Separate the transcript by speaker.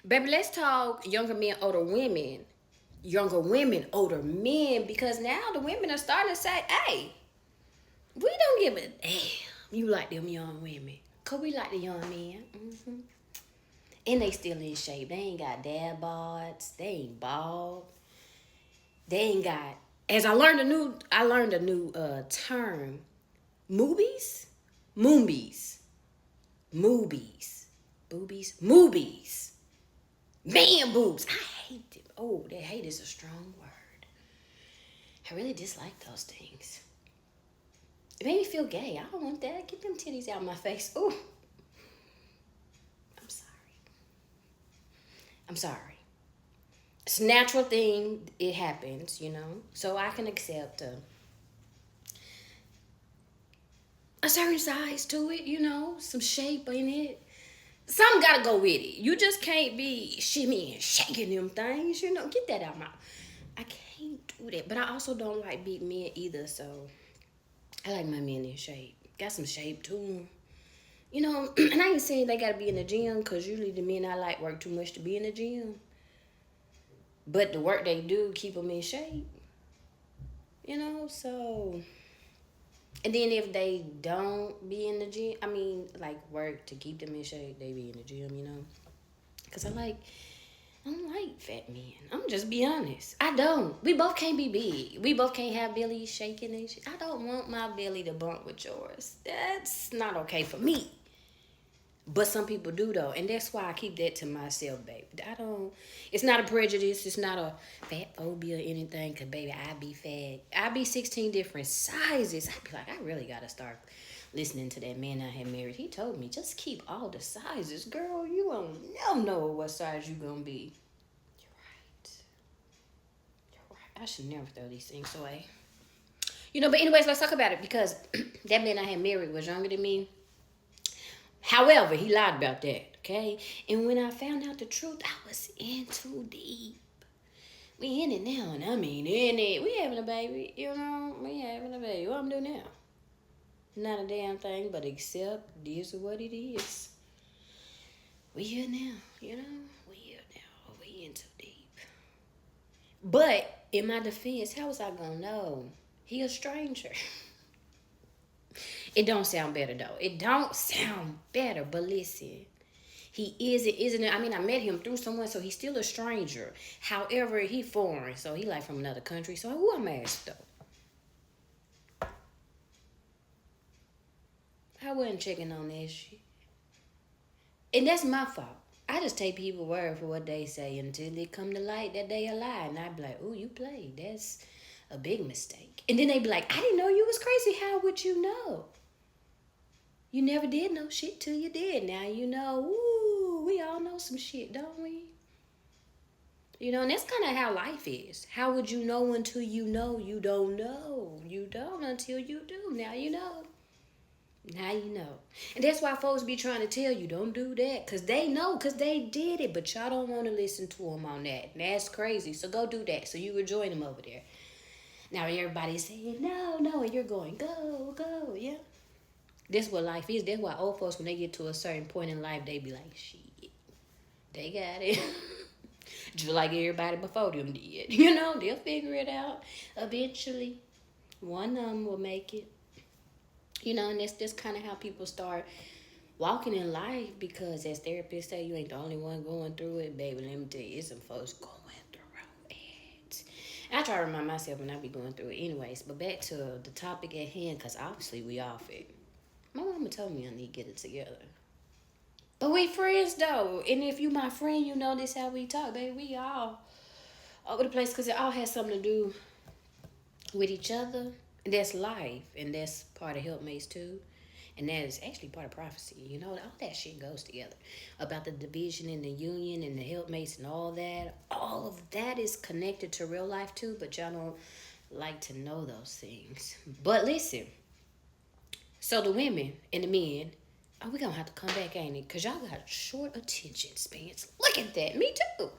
Speaker 1: Baby, let's talk younger men, older women. Younger women, older men, because now the women are starting to say, hey, we don't give a damn. You like them young women. Cause we like the young men. And they still in shape. They ain't got dad bods. They ain't bald. They ain't got as I learned a new term. Moobies? Moombies. Moobies. Boobies? Moobies. Man boobs. I hate them. Oh, that hate is a strong word. I really dislike those things. It made me feel gay. I don't want that. Get them titties out of my face. Ooh. I'm sorry. I'm sorry. It's a natural thing. It happens, you know. So I can accept a certain size to it, you know, some shape in it. Something gotta go with it. You just can't be shimmy and shaking them things, you know. Get that out my. I can't do that, but I also don't like big men either. So I like my men in shape. Got some shape to them, you know. And I ain't saying they gotta be in the gym, cause usually the men I like work too much to be in the gym. But the work they do keep them in shape, you know. So and then if they don't be in the gym, I mean, like work to keep them in shape, they be in the gym, you know. Cause I don't like fat men. I'm just be honest. I don't. We both can't be big. We both can't have bellies shaking and shit. I don't want my belly to bump with yours. That's not okay for me. But some people do though, and that's why I keep that to myself, baby. I don't. It's not a prejudice. It's not a fat phobia or anything. Cause baby, I be fat. I be 16 different sizes. I be like, I really gotta start listening to that man I had married. He told me just keep all the sizes, girl. You won't never know what size you gonna be. You're right. You're right. I should never throw these things away. You know. But anyways, let's talk about it because that man I had married was younger than me. However, he lied about that, okay? And when I found out the truth, I was in too deep. We in it now, and I mean in it. We having a baby, you know? We having a baby. What I'm doing now? Not a damn thing, but accept this is what it is. We here now, you know? We here now. We in too deep. But in my defense, how was I gonna know? He a stranger. It don't sound better though. It don't sound better, but listen. He isn't it? I mean, I met him through someone, so he's still a stranger. However, he foreign, so he like from another country. So who I'm asked though? I wasn't checking on that shit. And that's my fault. I just take people word for what they say until it come to light that they a lie. And I be like, ooh, you played. That's a big mistake. And then they be like, I didn't know you was crazy. How would you know? You never did know shit till you did. Now you know. Ooh, we all know some shit, don't we? You know, and that's kind of how life is. How would you know until you know you don't know? You don't until you do. Now you know. Now you know. And that's why folks be trying to tell you, don't do that. Because they know, because they did it. But y'all don't want to listen to them on that. And that's crazy. So go do that. So you would join them over there. Now everybody's saying, no, no. And you're going, go, go. Yeah. That's what life is. That's why old folks, when they get to a certain point in life, they be like, shit. They got it. Just like everybody before them did. You know, they'll figure it out eventually. One of them will make it. You know, and that's just kind of how people start walking in life because as therapists say, you ain't the only one going through it. Baby, let me tell you, it's some folks going through it. And I try to remind myself when I be going through it anyways. But back to the topic at hand, because obviously we off it. My mama told me I need to get it together. But we friends though. And if you my friend, you know this how we talk, baby. We all over the place because it all has something to do with each other. And that's life. And that's part of helpmates too. And that is actually part of prophecy. You know, all that shit goes together. About the division and the union and the helpmates and all that. All of that is connected to real life too. But y'all don't like to know those things. But listen. So the women and the men, oh, we gonna have to come back, ain't it? Because y'all got short attention spans. Look at that. Me too.